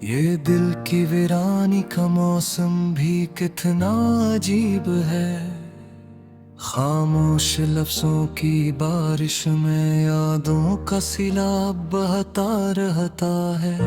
ये दिल की वीरानी का मौसम भी कितना अजीब है। खामोश लफ्जों की बारिश में यादों का सिलाब बहता रहता है।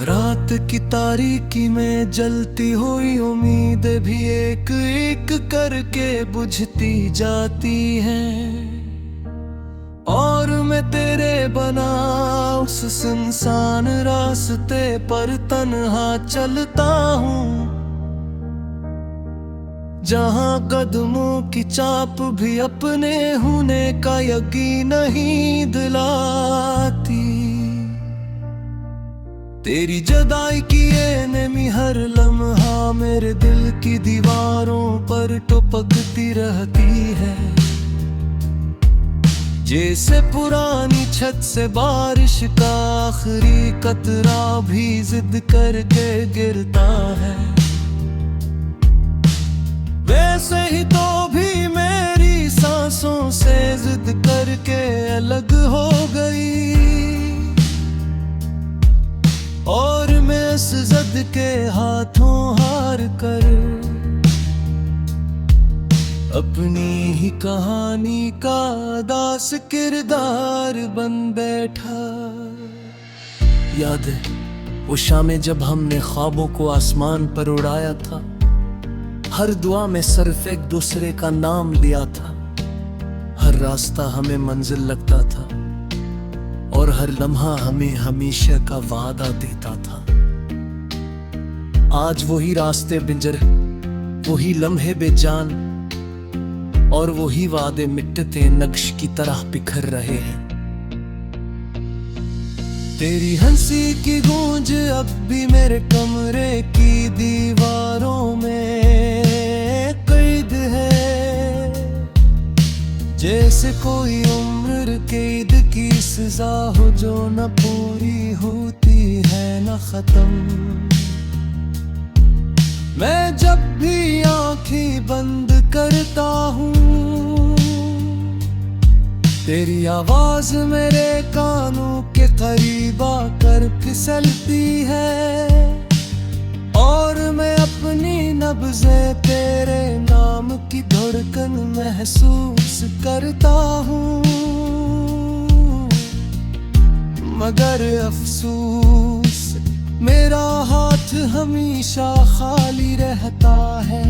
रात की तारीकी में जलती हुई उम्मीदें भी एक एक करके बुझती जाती हैं। और मैं तेरे बना उस सुनसान रास्ते पर तन्हा चलता हूँ, जहाँ कदमों की चाप भी अपने होने का यकीन नहीं दिलाती। तेरी जुदाई की ये नमी हर लम्हा मेरे दिल की दीवारों पर टपकती रहती है। जैसे पुरानी छत से बारिश का आखिरी कतरा भी जिद करके गिरता है, वैसे ही तो भी मेरी सांसों से जिद करके अलग हो गई। और मैं इस जिद के हाथों हार कर अपनी ही कहानी का दास किरदार बन बैठा। याद है वो शामें जब हमने ख्वाबों को आसमान पर उड़ाया था, हर दुआ में सिर्फ एक दूसरे का नाम लिया था। हर रास्ता हमें मंजिल लगता था और हर लम्हा हमें हमेशा का वादा देता था। आज वही रास्ते बिंजर, वही लम्हे बेजान और वही वादे मिटते नक्श की तरह बिखर रहे हैं। तेरी हंसी की गूंज अब भी मेरे कमरे की दीवारों में कैद है। जैसे कोई उम्र कैद की सजा हो जो न पूरी होती है न खत्म। मैं जब भी आंखें बंद करता हूँ, तेरी आवाज मेरे कानों के करीब आकर फिसलती है। और मैं अपनी नब्ज़े तेरे नाम की धड़कन महसूस करता हूँ। मगर अफसोस मेरा हाथ हमेशा खाली रहता है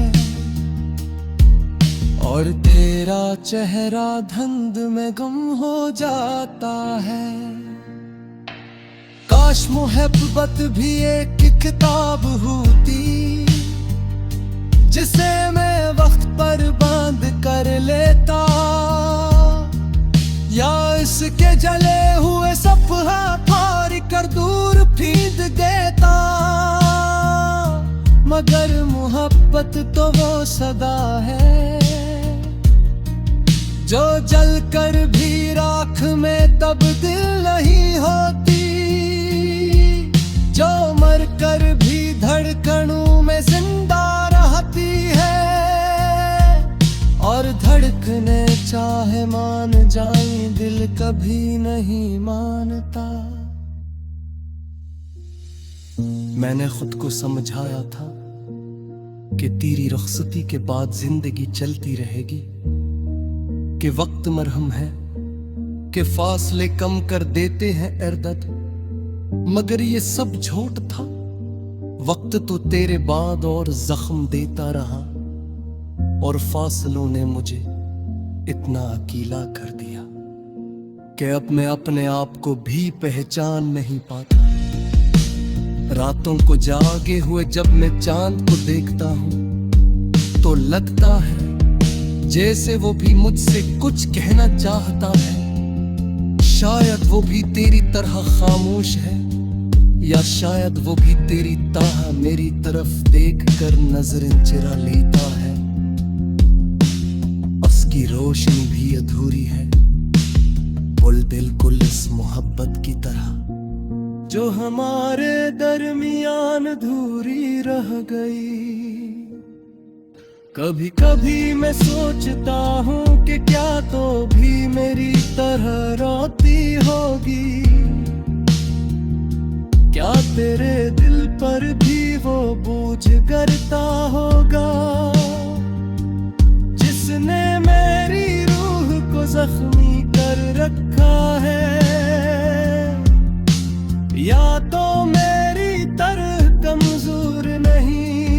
और तेरा चेहरा धुंध में गुम हो जाता है। काश मोहब्बत भी एक किताब होती जिसे मैं वक्त पर बंद कर लेता, या इसके जले हुए सफ़हा फाड़ कर दूर फेंक देता। मगर मोहब्बत तो वो सदा है जो जल कर भी राख में तब्दील नहीं होती, जो मर कर भी धड़कनों में जिंदा रहती है। और धड़कने चाहे मान जाए दिल कभी नहीं मानता। मैंने खुद को समझाया था कि तेरी रुखसती के बाद जिंदगी चलती रहेगी, कि वक्त मरहम है, कि फासले कम कर देते हैं इर्दत। मगर ये सब झूठ था, वक्त तो तेरे बाद और जख्म देता रहा और फासलों ने मुझे इतना अकेला कर दिया कि अब मैं अपने आप को भी पहचान नहीं पाता। रातों को जागे हुए जब मैं चांद को देखता हूँ तो लगता है जैसे वो भी मुझसे कुछ कहना चाहता है। शायद वो भी तेरी तरह खामोश है, या शायद वो भी तेरी तरह मेरी तरफ देखकर नजरें चुरा लेता है। उसकी रोशनी भी अधूरी है, बुल बिल्कुल इस मोहब्बत की तरह जो हमारे दरमियान अधूरी रह गई। कभी कभी मैं सोचता हूँ कि क्या तो भी मेरी तरह रोती होगी, तेरे दिल पर भी वो बोझ करता होगा जिसने मेरी रूह को जख्मी कर रखा है। या तो मेरी तरह कमजोर नहीं,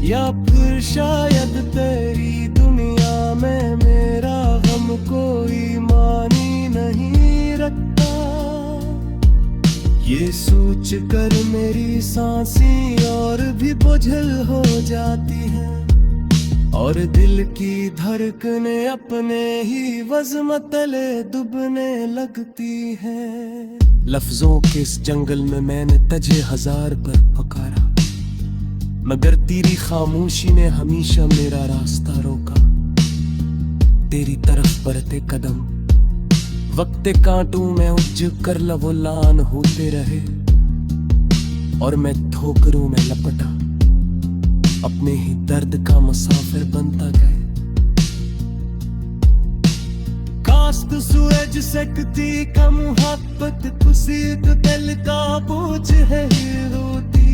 या फिर शायद तेरी दुनिया में मेरा गम कोई मानी नहीं रखता। ये सोच कर मेरी सांसें और भी बोझल हो जाती है और दिल की धड़कनें अपने ही वज़्न तले दुबने लगती है। लफ्जों के इस जंगल में मैंने तुझे हजार बार पुकारा, मगर तेरी खामोशी ने हमेशा मेरा रास्ता रोका। तेरी तरफ बढ़ते कदम वक्ते कांटों में उपज कर लवोलान होते रहे और मैं ठोकरों में लपटा अपने ही दर्द का मुसाफिर बनता गया। कास्त सूरज सकती का मुहब्बत खुशी तो दिल का बोझ है रोती,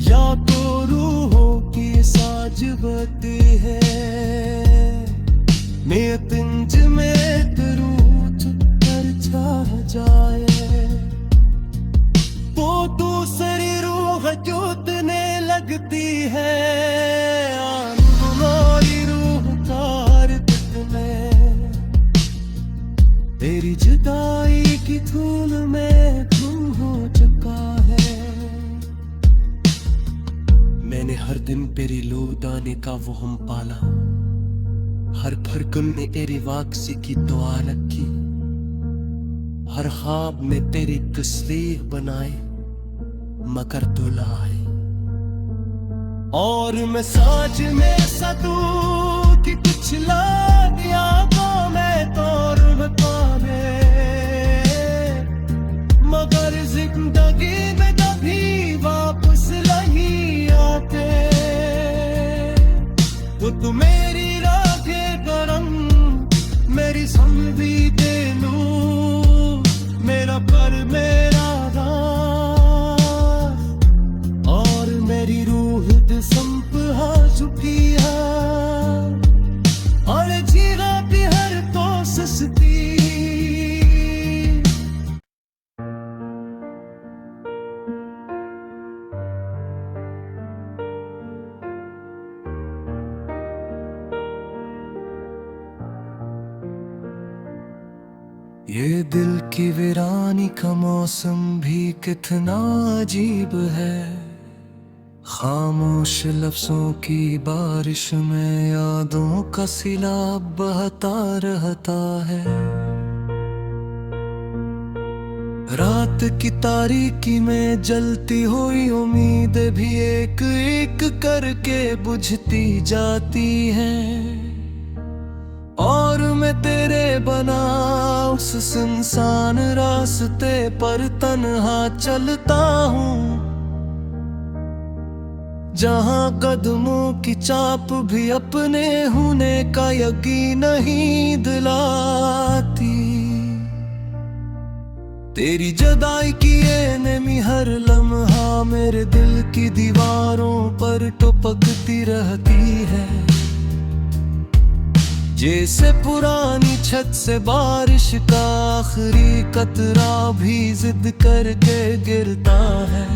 या तो रूहों की साज बती है। नियत इंज में रूठ कर चाह जाए वो दूसरी रूह जोतने लगती है। तुम्हारी रूह कार में तेरी जुदाई की धूल में गुम हो चुका है। मैंने हर दिन तेरी लूट आने का वो हम पाला, हर फरकन में तेरी वापसी की दुआ रखी, हर ख्वाब में तेरी तस्वीर बनाई मगर तू लाए। और मैं साज में सदू कि कुछ ला दिया तो मैं तौर पावे, मगर जिंदगी में कभी वापस नहीं आते। वो तू मेरी राखे गरम मेरी समझी दे लूं, मेरा पर मेरा राज और मेरी रूह संप हा चुकी है और जीरा भी हर तो सस्ती। ये दिल की वीरानी का मौसम भी कितना अजीब है, खामोश लफ्जों की बारिश में यादों का सिलाब बहता रहता है। रात की तारीकी में जलती हुई उम्मीद भी एक एक करके बुझती जाती हैं और मैं तेरे बना उस सुनसान रास्ते पर तन्हा चलता हूँ जहाँ कदमों की चाप भी अपने होने का यकीन नहीं दिलाती। तेरी जुदाई की ये नमी हर लम्हा मेरे दिल की दीवारों पर टपकती रहती है, जैसे पुरानी छत से बारिश का आखिरी कतरा भी जिद करके गिरता है।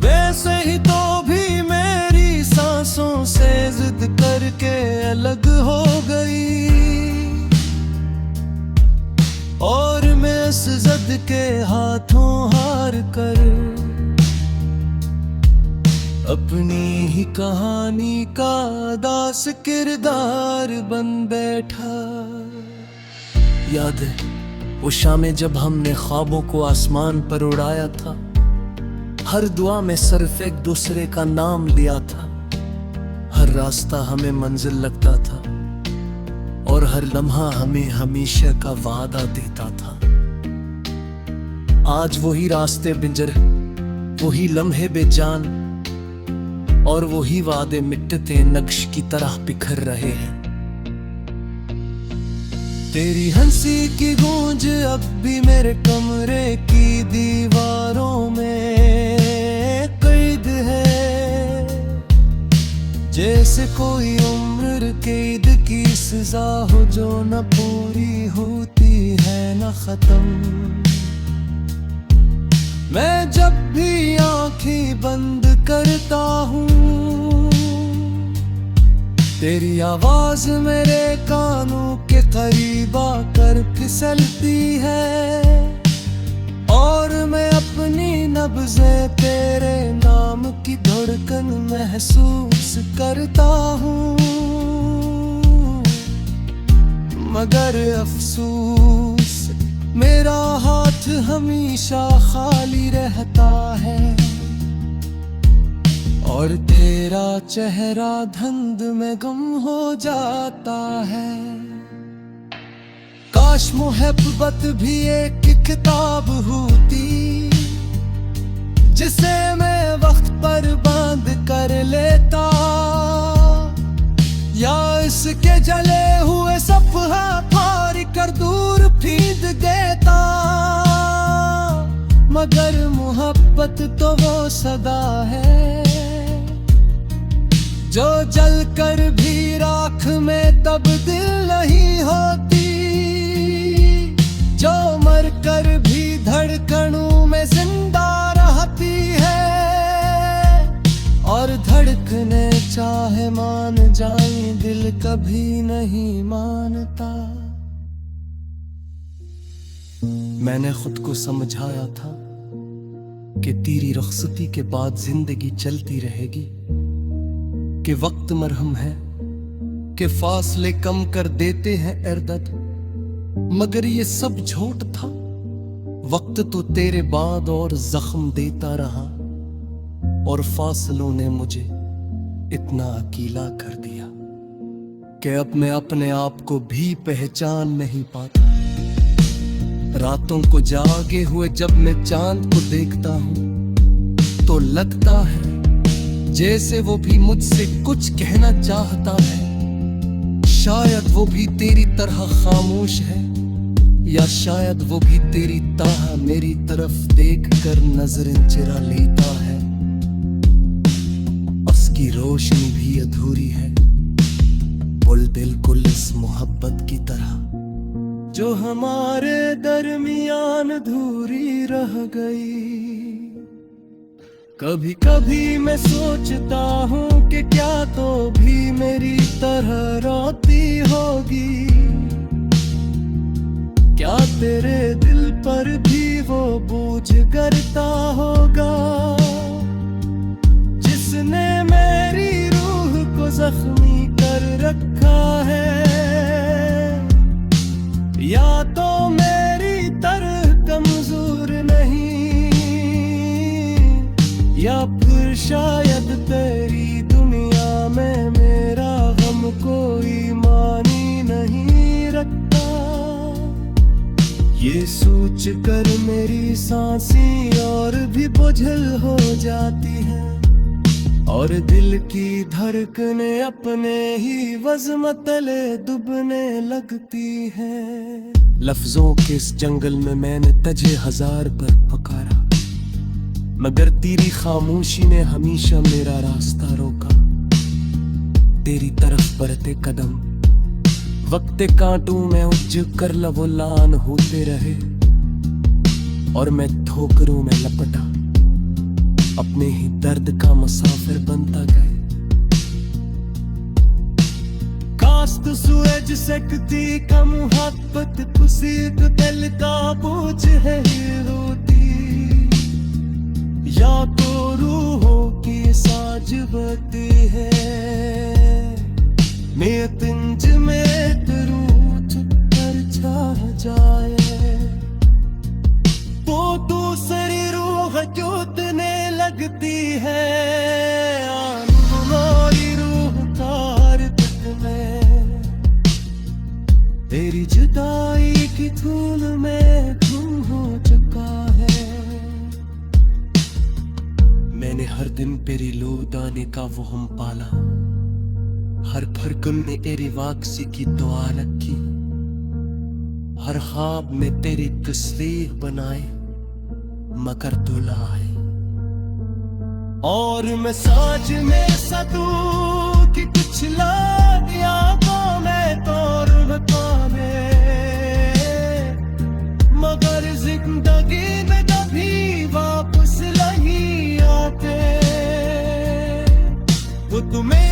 वैसे ही तो भी मेरी सांसों से जिद करके अलग हो गई और मैं इस जिद के हाथों हार कर अपनी ही कहानी का दास किरदार बन बैठा। याद है वो शामें जब हमने ख्वाबों को आसमान पर उड़ाया था, हर दुआ में सिर्फ एक दूसरे का नाम लिया था, हर रास्ता हमें मंजिल लगता था और हर लम्हा हमें हमेशा का वादा देता था। आज वही रास्ते बिंजर, वही लम्हे बेजान और वही वादे मिटते नक्श की तरह बिखर रहे हैं। तेरी हंसी की गूंज अब भी मेरे कमरे की दीवारों में कैद है, जैसे कोई उम्र कैद की सजा हो जो न पूरी होती है न खत्म। मैं जब भी आंखें बंद करता हूँ, तेरी आवाज मेरे कानों के करीब आकर फिसलती है, और मैं अपनी नब्ज़े तेरे नाम की धड़कन महसूस करता हूँ। मगर अफसोस मेरा हाथ हमेशा खाली रहता है, और तेरा चेहरा धुंध में गुम हो जाता है। काश मोहब्बत भी एक किताब होती, जिसे मैं वक्त पर बंद कर लेता, या इसके जले हुए सफ़हा फाड़ कर दूर फेंक देता। मगर मोहब्बत तो वो सदा है जो जल कर भी राख में तब्दील नहीं होती, जो मर कर भी धड़कनों में जिंदा रहती है, और धड़कने चाहे मान जाए दिल कभी नहीं मानता। मैंने खुद को समझाया था कि तेरी रुखसती के बाद जिंदगी चलती रहेगी, कि वक्त मरहम है, कि फासले कम कर देते हैं इर्दत। मगर ये सब झूठ था, वक्त तो तेरे बाद और जख्म देता रहा, और फासलों ने मुझे इतना अकेला कर दिया कि अब मैं अपने आप को भी पहचान नहीं पाता। रातों को जागे हुए जब मैं चांद को देखता हूँ, तो लगता है जैसे वो भी मुझसे कुछ कहना चाहता है। शायद वो भी तेरी तरह खामोश है, या शायद वो भी तेरी तरह मेरी तरफ देखकर नजरें चुरा लेता है। उसकी रोशनी भी अधूरी है, बिल्कुल इस मोहब्बत की तरह जो हमारे दरमियान अधूरी रह गई। कभी कभी मैं सोचता हूँ कि क्या तो भी मेरी तरह रोती होगी, क्या तेरे दिल पर भी वो बोझ करता होगा, जिसने मेरी रूह को जख्मी कर रखा है। या तो मेरी तरह कमजोर नहीं, या फिर शायद तेरी दुनिया में मेरा गम कोई मानी नहीं रखता। ये सोच कर मेरी सांसें और भी बोझल हो जाती है, और दिल की धड़कनें अपने ही वज़्म तले दुबने लगती है। लफ्जों के इस जंगल में मैंने तुझे हजार बार पुकारा, मगर तेरी खामोशी ने हमेशा मेरा रास्ता रोका। तेरी तरफ बढ़ते कदम वक्त कांटों में उलझ कर लबोलान होते रहे, और मैं ठोकरों में लपटा अपने ही दर्द का मुसाफिर बनता गया। कास्त सूरज सकती का मुहब्बत पुसीद दिल का बोझ है रोती, या तो रूहों की साज बती है। मैं पिंज में रूठ कर छा जाए, वो दूसरी रूह जोतने लगती है। हमारी रूह तार तक में तेरी जुदाई की धूल में गुम हो चुका है। मैंने हर दिन तेरी लौट आने का वो हम पाला, हर फरकन में तेरी वापसी की दुआ रखी, हर ख्वाब में तेरी तस्वीर बनाए मगर तू ना आए। और मैं सोच में सदूं कि कुछ लोग यादों में तो रुलता में, मगर जिंदगी में कभी वापस नहीं आते। वो तुम्हें